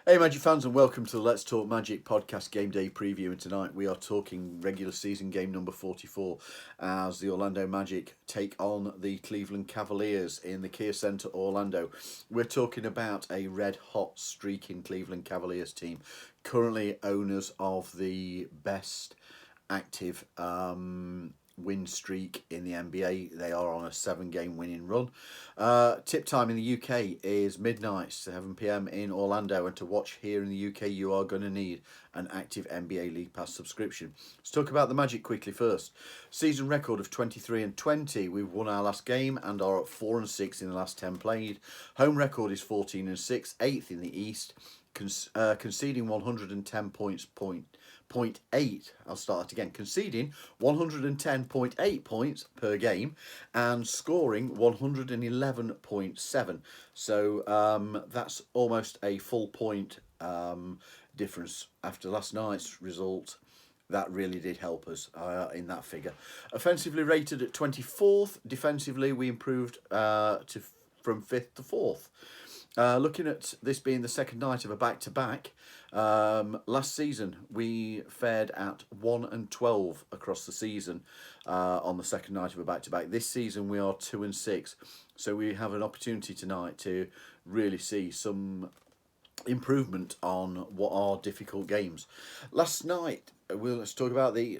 Hey Magic fans, and welcome to the Let's Talk Magic podcast game day preview. And tonight we are talking regular season game number 44 as the Orlando Magic take on the Cleveland Cavaliers in the Kia Center, Orlando. We're talking about a red hot streaking Cleveland Cavaliers team, currently owners of the best active win streak in the NBA. They are on a 7-game winning run. Tip time in the UK is midnight, 7 p.m. in Orlando, and to watch here in the UK you are going to need an active NBA League Pass subscription. Let's talk about the Magic quickly first. Season record of 23-20. We've won our last game and are at 4-6 in the last 10 played. Home record is 14-6, 8th in the East, conceding 110 points. I'll start it again. Conceding 110.8 points per game and scoring 111.7. So that's almost a full point difference after last night's result. That really did help us in that figure. Offensively rated at 24th. Defensively, we improved from 5th to 4th. Looking at this being the second night of a back-to-back, last season we fared at 1-12 across the season on the second night of a back-to-back. This season we are 2-6, so we have an opportunity tonight to really see some improvement on what are difficult games. Last night, let's talk about the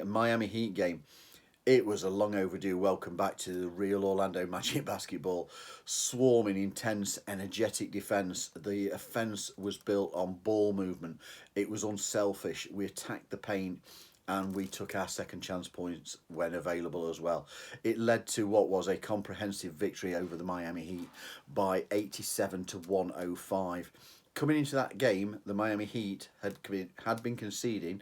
Miami Heat game. It was a long overdue welcome back to the real Orlando Magic basketball. Swarming, intense, energetic defence. The offence was built on ball movement. It was unselfish. We attacked the paint and we took our second chance points when available as well. It led to what was a comprehensive victory over the Miami Heat by 87-105. Coming into that game, the Miami Heat had been conceding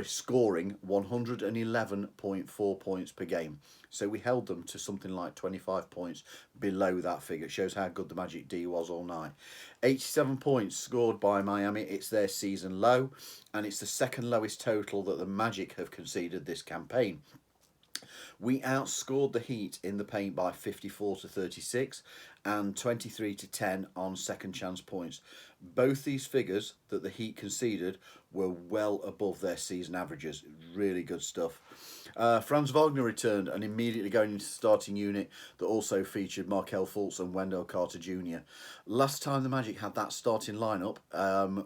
scoring 111.4 points per game. So we held them to something like 25 points below that figure. It shows how good the Magic D was all night. 87 points scored by Miami. It's their season low, and it's the second lowest total that the Magic have conceded this campaign. We outscored the Heat in the paint by 54-36 and 23-10 on second chance points. Both these figures that the Heat conceded were well above their season averages. Really good stuff. Franz Wagner returned and immediately going into the starting unit that also featured Markelle Fultz and Wendell Carter Jr. Last time the Magic had that starting lineup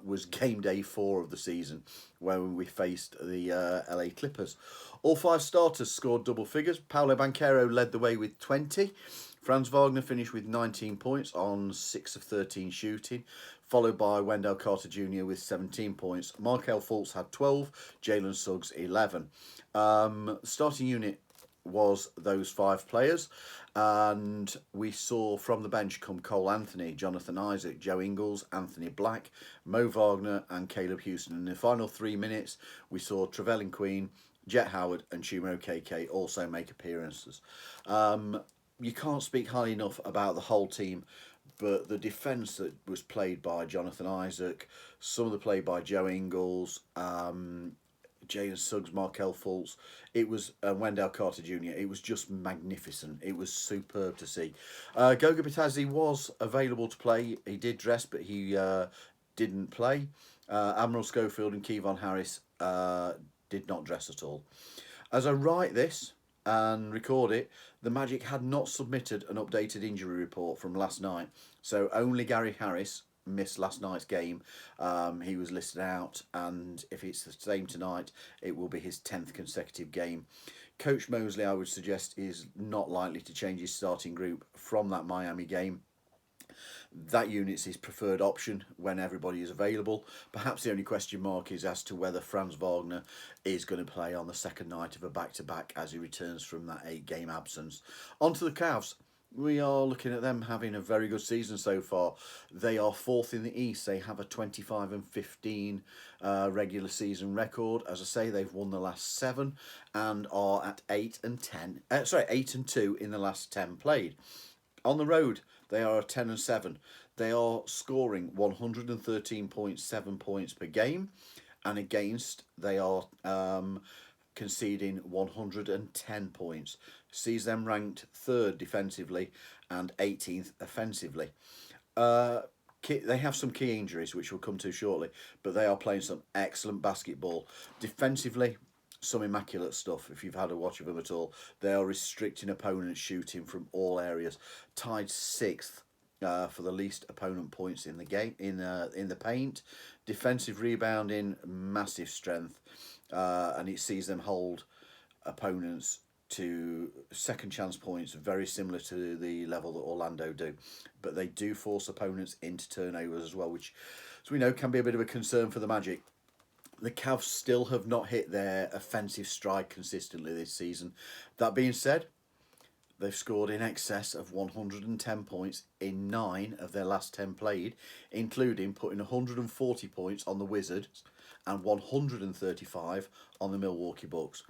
was game day 4 of the season, when we faced the LA Clippers. All 5 starters scored double figures. Paolo Banchero led the way with 20. Franz Wagner finished with 19 points on 6 of 13 shooting, followed by Wendell Carter Jr. with 17 points. Markelle Fultz had 12, Jalen Suggs 11. Starting unit was those 5 players, and we saw from the bench come Cole Anthony, Jonathan Isaac, Joe Ingles, Anthony Black, Mo Wagner and Caleb Houston. In the final 3 minutes we saw Trevelyan Queen, Jet Howard and Chuma KK also make appearances. You can't speak highly enough about the whole team, but the defence that was played by Jonathan Isaac, some of the play by Joe Ingles, Jalen Suggs, Markelle Fultz, it was Wendell Carter Jr. It was just magnificent. It was superb to see. Goga Bitadze was available to play. He did dress, but he didn't play. Admiral Schofield and Kevon Harris did not dress at all. As I write this and record it, the Magic had not submitted an updated injury report from last night, so only Gary Harris missed last night's game. He was listed out, and if it's the same tonight, it will be his 10th consecutive game. Coach Mosley, I would suggest, is not likely to change his starting group from that Miami game. That unit's his preferred option when everybody is available. Perhaps the only question mark is as to whether Franz Wagner is going to play on the second night of a back-to-back as he returns from that 8-game absence. On to the Cavs. We are looking at them having a very good season so far. They are 4th in the East. They have a 25-15 regular season record. As I say, they've won the last 7 and are at 8-2 in the last 10 played. On the road, they are 10-7. They are scoring 113.7 points per game, and against they are conceding 110 points. Sees them ranked 3rd defensively and 18th offensively. they have some key injuries, which we'll come to shortly, but they are playing some excellent basketball. Defensively, some immaculate stuff. If you've had a watch of them at all, they are restricting opponents shooting from all areas. Tied 6th for the least opponent points in the game in the paint. Defensive rebounding, massive strength, and it sees them hold opponents to second chance points very similar to the level that Orlando do, but they do force opponents into turnovers as well, which, as we know, can be a bit of a concern for the Magic. The Cavs still have not hit their offensive stride consistently this season. That being said, they've scored in excess of 110 points in 9 of their last 10 played, including putting 140 points on the Wizards and 135 on the Milwaukee Bucks.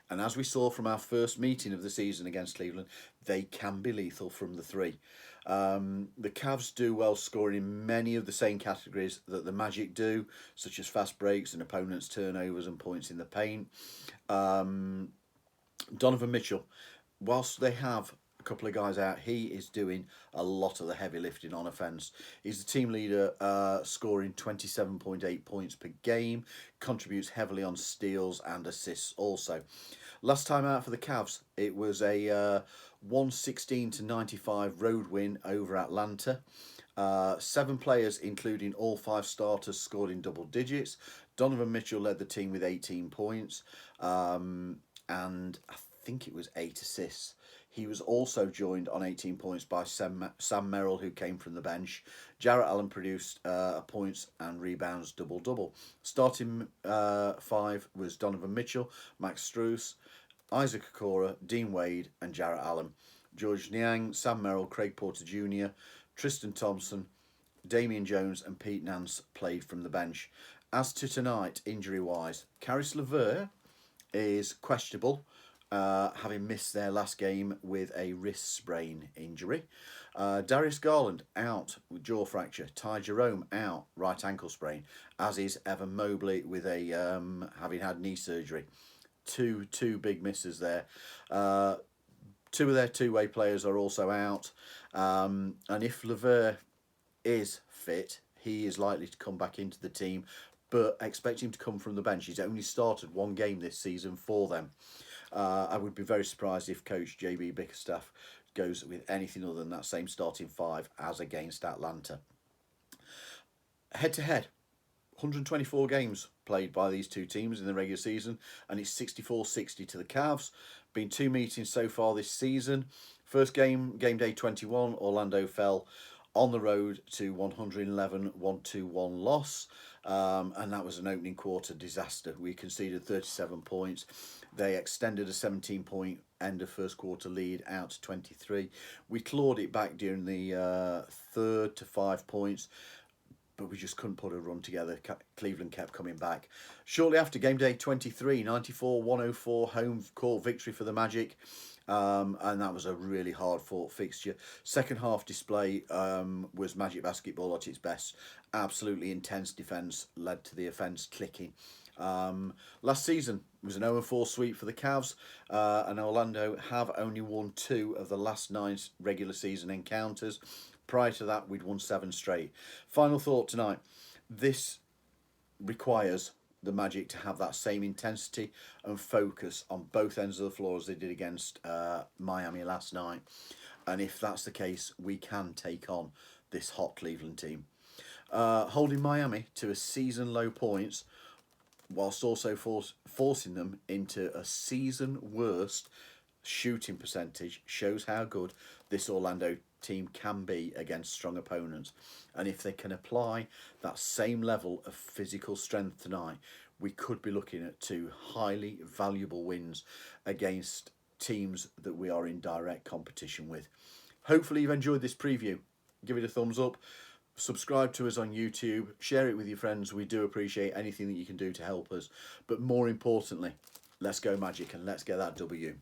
And as we saw from our first meeting of the season against Cleveland, they can be lethal from the 3. The Cavs do well scoring in many of the same categories that the Magic do, such as fast breaks and opponents' turnovers and points in the paint. Donovan Mitchell, whilst they have a couple of guys out, he is doing a lot of the heavy lifting on offence. He's the team leader, scoring 27.8 points per game, contributes heavily on steals and assists also. Last time out for the Cavs, it was a 116-95 road win over Atlanta. 7 players, including all 5 starters, scored in double digits. Donovan Mitchell led the team with 18 points, and I think it was 8 assists. He was also joined on 18 points by Sam Merrill, who came from the bench. Jarrett Allen produced points and rebounds double-double. Starting 5 was Donovan Mitchell, Max Strus, Isaac Okoro, Dean Wade and Jarrett Allen. George Niang, Sam Merrill, Craig Porter Jr., Tristan Thompson, Damian Jones and Pete Nance played from the bench. As to tonight, injury-wise, Caris LeVert is questionable, having missed their last game with a wrist sprain injury. Darius Garland out with jaw fracture. Ty Jerome out, right ankle sprain, as is Evan Mobley with a having had knee surgery. Two big misses there. 2 of their two-way players are also out, and if LeVert is fit, he is likely to come back into the team, but expect him to come from the bench. He's only started 1 game this season for them. I would be very surprised if coach JB Bickerstaff goes with anything other than that same starting 5 as against Atlanta. Head-to-head, 124 games played by these 2 teams in the regular season, and it's 64-60 to the Cavs. Been 2 meetings so far this season. First game, game day 21, Orlando fell on the road to 111-121 loss, and that was an opening quarter disaster. We conceded 37 points. They extended a 17-point end of first quarter lead out to 23. We clawed it back during the third to 5 points, but we just couldn't put a run together. Cleveland kept coming back. Shortly after, game day 23, 94-104 home court victory for the Magic. And that was a really hard-fought fixture. Second half display was Magic basketball at its best. Absolutely intense defence led to the offence clicking. Last season was an 0-4 sweep for the Cavs, and Orlando have only won 2 of the last 9 regular season encounters. Prior to that, we'd won 7 straight. Final thought tonight. This requires the Magic to have that same intensity and focus on both ends of the floor as they did against Miami last night. And if that's the case, we can take on this hot Cleveland team. Holding Miami to a season low points, whilst also forcing them into a season worst shooting percentage, shows how good this Orlando team can be against strong opponents. And if they can apply that same level of physical strength tonight, we could be looking at 2 highly valuable wins against teams that we are in direct competition with. Hopefully you've enjoyed this preview. Give it a thumbs up, subscribe to us on YouTube, share it with your friends. We do appreciate anything that you can do to help us, but more importantly, let's go Magic and let's get that W.